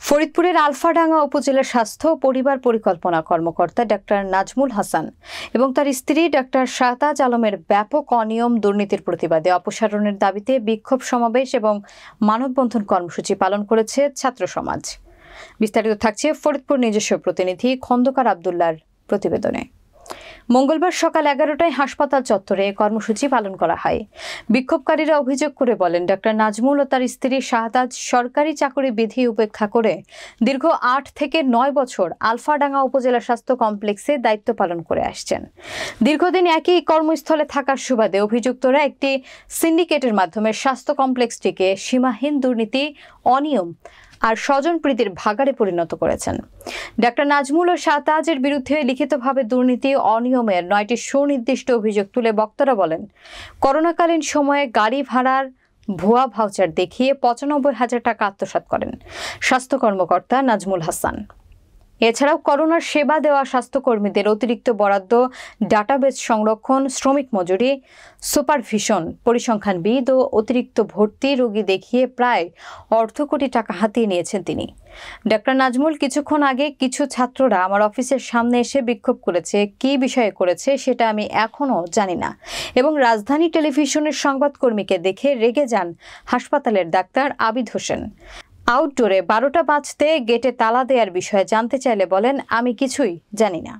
ফরিদপুরের আলফাডাঙ্গা উপজেলা স্বাস্থ্য ও পরিবার পরিকল্পনা কর্মকর্তা ডাক্তার নাজমুল হাসান এবং তার স্ত্রী ডাক্তার শাহতাজ আলমের ব্যাপক অনিয়ম দুর্নীতির প্রতিবাদে অপসারণের দাবিতে বিক্ষোভ সমাবেশ এবং মানববন্ধন কর্মসূচি পালন করেছে ছাত্র সমাজ। বিস্তারিত থাকছে ফরিদপুর নিজস্ব প্রতিনিধি খন্দকার আবদুল্লাহর প্রতিবেদনে। মঙ্গলবার সকাল 11টায় হাসপাতাল চত্বরে কর্মসূচি পালন করা হয়। বিক্ষোভকারীরা অভিযোগ করে বলেন, ডাক্তার নাজমুল ও তার স্ত্রী শাহতাজ সরকারি চাকরি বিধি উপেক্ষা করে দীর্ঘ 8 থেকে 9 বছর আলফাডাঙ্গা উপজেলা স্বাস্থ্য কমপ্লেক্সে দায়িত্ব পালন করে আসছেন। দীর্ঘদিন একই কর্মস্থলে থাকার সুবাদে অভিযুক্তরা একটি সিন্ডিকেটের মাধ্যমে স্বাস্থ্য কমপ্লেক্সটিকে সীমাহীন দুর্নীতি, অনিয়ম আর স্বজনপ্রীতির ভাগাড়ে পরিণত করেছেন। ডাক্তার নাজমুল ও শাহতাজের বিরুদ্ধে লিখিতভাবে দুর্নীতি, অনিয়মের 9টি সুনির্দিষ্ট অভিযোগ তুলে বক্তারা বলেন, করোনাকালীন সময়ে গাড়ি ভাড়ার ভুয়া ভাউচার দেখিয়ে 95,000 টাকা আত্মসাৎ করেন স্বাস্থ্য কর্মকর্তা নাজমুল হাসান। এছাড়াও করোনার সেবা দেওয়া স্বাস্থ্যকর্মীদের অতিরিক্ত বরাদ্দ, ডাটাবেস সংরক্ষণ, শ্রমিক মজুরি, সুপারভিশন, পরিসংখ্যানবিদ ও অতিরিক্ত ভর্তি রোগী দেখিয়ে প্রায় অর্ধ কোটি টাকা হাতিয়ে নিয়েছেন তিনি। ডাক্তার নাজমুল, কিছুক্ষণ আগে কিছু ছাত্ররা আমার অফিসের সামনে এসে বিক্ষোভ করেছে, কী বিষয়ে করেছে সেটা আমি এখনও জানি না, এবং রাজধানী টেলিভিশনের সংবাদকর্মীকে দেখে রেগে যান হাসপাতালের ডাক্তার আবিদ হোসেন। আউটডোরে 12টা বাজতে গেটে তালা দেওয়ার বিষয়ে জানতে চাইলে বলেন, আমি কিছুই জানি না।